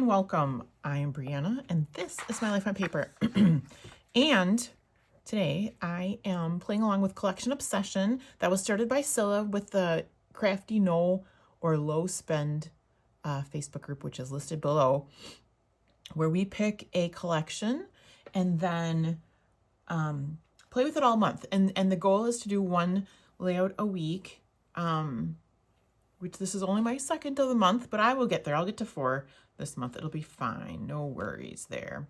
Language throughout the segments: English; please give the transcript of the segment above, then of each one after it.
and welcome. I am Brianna and this is My Life on Paper. And today I am playing along with Collection Obsession that was started by Scylla with the Crafty No or Low Spend Facebook group, which is listed below, where we pick a collection and then play with it all month. And the goal is to do one layout a week, which this is only my second of the month, but I will get there. I'll get to 4 this month. It'll be fine. No worries there.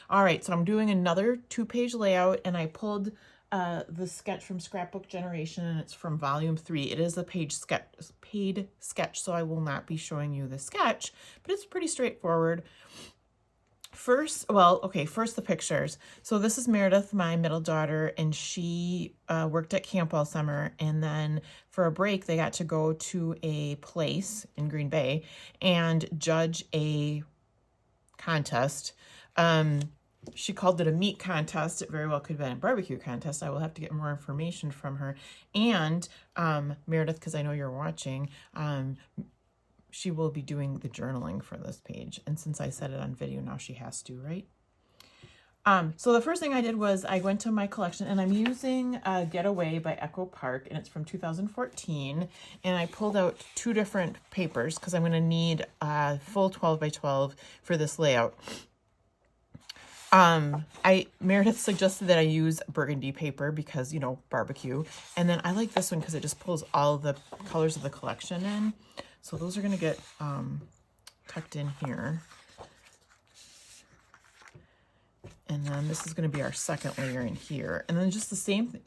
All right, so I'm doing another 2-page layout, and I pulled the sketch from Scrapbook Generation, and it's from volume 3. It is a paid sketch, so I will not be showing you the sketch, but it's pretty straightforward. First the pictures. So this is Meredith, my middle daughter, and she worked at camp all summer, and then for a break they got to go to a place in Green Bay and judge a contest. She called it a meat contest. It very well could have been a barbecue contest. I will have to get more information from her. And Meredith, because I know you're watching, she will be doing the journaling for this page. And since I said it on video, now she has to, right? So the first thing I did was I went to my collection, and I'm using Getaway by Echo Park, and it's from 2014. And I pulled out 2 different papers because I'm going to need a full 12 by 12 for this layout. Meredith suggested that I use burgundy paper because, you know, barbecue. And then I like this one because it just pulls all the colors of the collection in. So those are going to get tucked in here. And then this is going to be our second layer in here. And then just the same,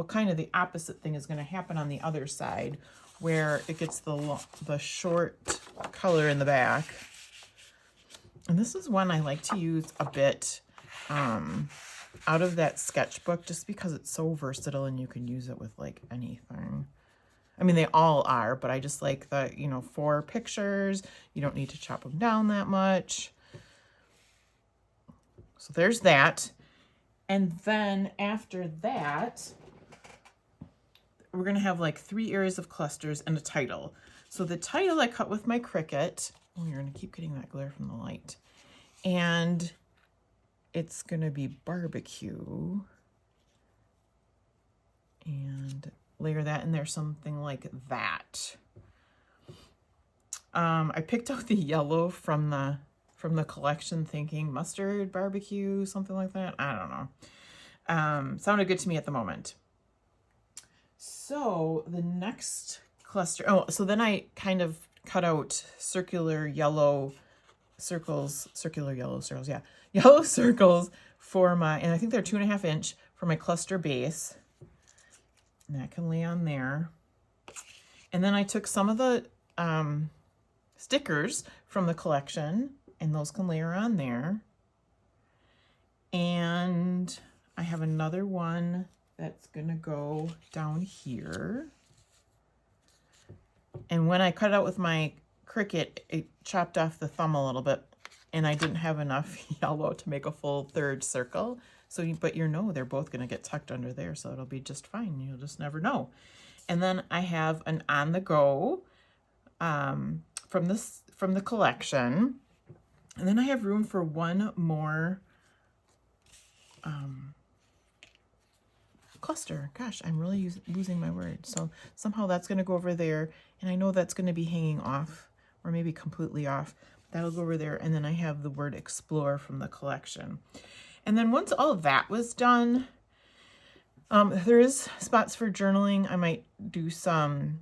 kind of the opposite thing is going to happen on the other side, where it gets the short color in the back. And this is one I like to use a bit out of that sketchbook, just because it's so versatile and you can use it with like anything. I mean, they all are, but I just like the, 4 pictures. You don't need to chop them down that much. So there's that. And then after that, we're going to have like 3 areas of clusters and a title. So the title I cut with my Cricut. Oh, you're going to keep getting that glare from the light. And it's going to be barbecue. And layer that in there, something like that. I picked out the yellow from the collection, thinking mustard, barbecue, something like that. I don't know. Sounded good to me at the moment. So the next cluster, so then I kind of cut out yellow circles for my, and I think they're 2.5 inch for my cluster base. And that can lay on there. And then I took some of the stickers from the collection, and those can layer on there. And I have another one that's going to go down here. And when I cut it out with my Cricut, it chopped off the thumb a little bit, and I didn't have enough yellow to make a full 3rd circle. So, but they're both going to get tucked under there, so it'll be just fine. You'll just never know. And then I have an on the go from the collection, and then I have room for one more cluster. Gosh, I'm really losing my words. So somehow that's going to go over there, and I know that's going to be hanging off, or maybe completely off. That'll go over there, and then I have the word explore from the collection. And then once all of that was done, there is spots for journaling. I might do some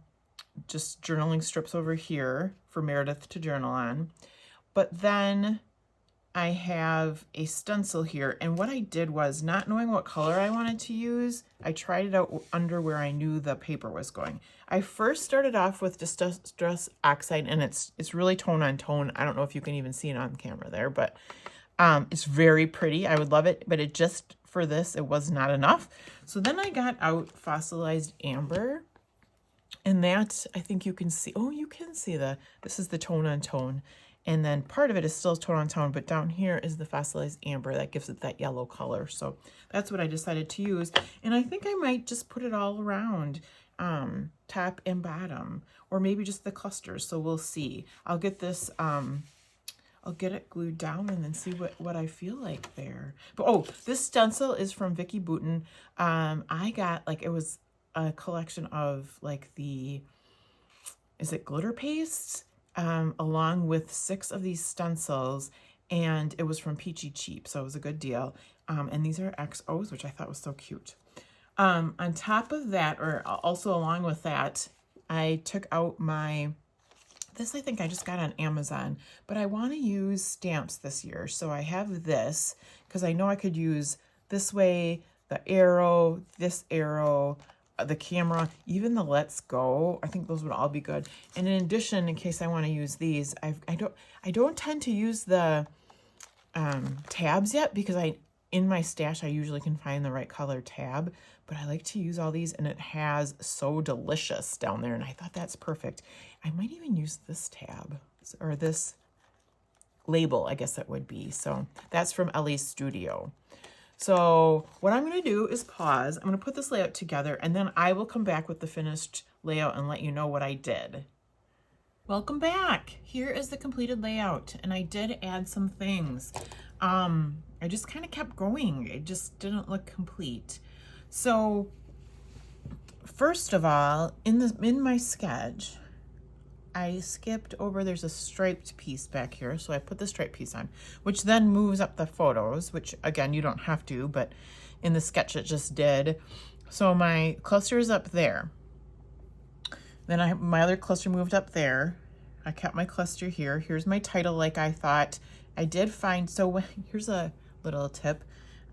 just journaling strips over here for Meredith to journal on. But then I have a stencil here. And what I did was, not knowing what color I wanted to use, I tried it out under where I knew the paper was going. I first started off with Distress Oxide, and it's really tone on tone. I don't know if you can even see it on camera there, but it's very pretty. I would love it, but it just, for this, it was not enough. So then I got out Fossilized Amber, and that, I think you can see, you can see this is the tone on tone. And then part of it is still tone on tone, but down here is the Fossilized Amber that gives it that yellow color. So that's what I decided to use. And I think I might just put it all around, top and bottom, or maybe just the clusters. So we'll see. I'll get this I'll get it glued down and then see what I feel like there. But oh, this stencil is from Vicky Boutin. I got like, it was a collection of like is it glitter pastes? Along with 6 of these stencils, and it was from Peachy Cheap, so it was a good deal. And these are XOs, which I thought was so cute. On top of that, or also along with that, I took out this I think I just got on Amazon, but I want to use stamps this year. So I have this, because I know I could use this way, the arrow, this arrow, the camera, even the Let's Go. I think those would all be good. And in addition, in case I want to use these, I don't tend to use the tabs yet, because in my stash I usually can find the right color tab, but I like to use all these, and it has So Delicious down there, and I thought that's perfect. I might even use this tab, or this label, I guess it would be. So that's from Ellie's Studio. So what I'm going to do is pause. I'm going to put this layout together, and then I will come back with the finished layout and let you know what I did. Welcome back. Here is the completed layout, and I did add some things. I just kind of kept going. It just didn't look complete. So first of all, in my sketch, I skipped over, there's a striped piece back here, so I put the striped piece on, which then moves up the photos, which again, you don't have to, but in the sketch it just did. So my cluster is up there. Then my other cluster moved up there. I kept my cluster here. Here's my title like I thought. I did find, so here's a little tip.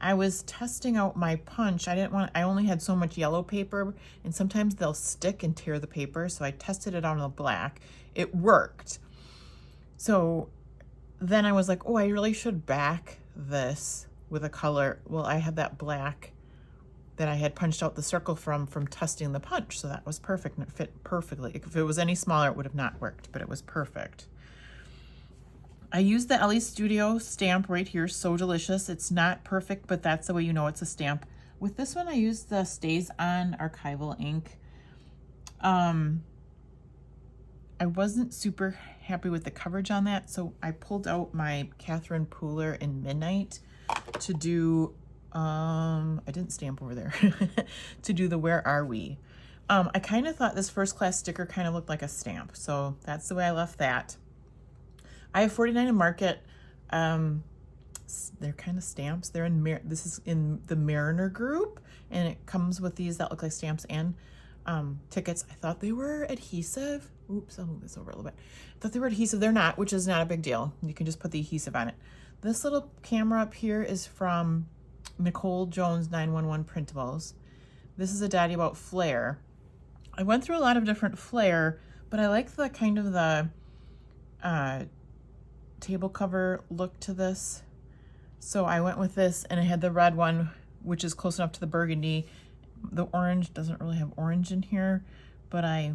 I was testing out my punch. I only had so much yellow paper, and sometimes they'll stick and tear the paper. So I tested it on the black. It worked. So then I was like, oh, I really should back this with a color. Well, I had that black that I had punched out the circle from testing the punch. So that was perfect, and it fit perfectly. If it was any smaller, it would have not worked, but it was perfect. I used the Ellie's Studio stamp right here, So Delicious. It's not perfect, but that's the way you know it's a stamp. With this one, I used the Stays On Archival ink. I wasn't super happy with the coverage on that, so I pulled out my Catherine Pooler in Midnight to do, I didn't stamp over there, to do the Where Are We? I kind of thought this first class sticker kind of looked like a stamp, so that's the way I left that. I have 49 in Market. They're kind of stamps. They're this is in the Mariner group, and it comes with these that look like stamps and tickets. I thought they were adhesive. Oops, I'll move this over a little bit. I thought they were adhesive. They're not, which is not a big deal. You can just put the adhesive on it. This little camera up here is from Nicole Jones 911 Printables. This is a daddy about flair. I went through a lot of different flair, but I like the kind of the table cover look to this. So I went with this, and I had the red one, which is close enough to the burgundy. The orange doesn't really have orange in here, but I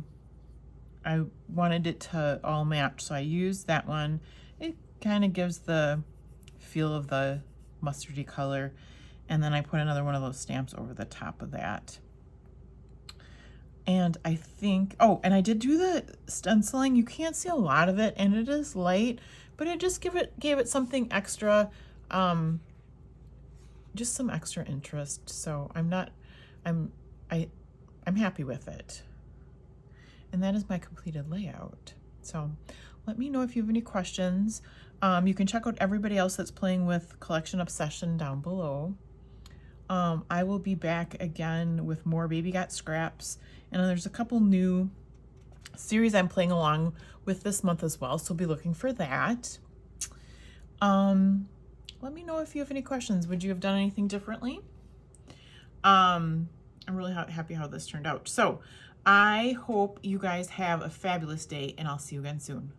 wanted it to all match, so I used that one. It kind of gives the feel of the mustardy color, and then I put another one of those stamps over the top of that. And I think, oh, and I did do the stenciling. You can't see a lot of it, and it is light, but it just gave it something extra, just some extra interest. So I'm happy with it. And that is my completed layout. So let me know if you have any questions. You can check out everybody else that's playing with Collection Obsession down below. I will be back again with more Baby Got Scraps, and there's a couple new series I'm playing along with this month as well, so be looking for that. Let me know if you have any questions. Would you have done anything differently? I'm really happy how this turned out. So I hope you guys have a fabulous day, and I'll see you again soon.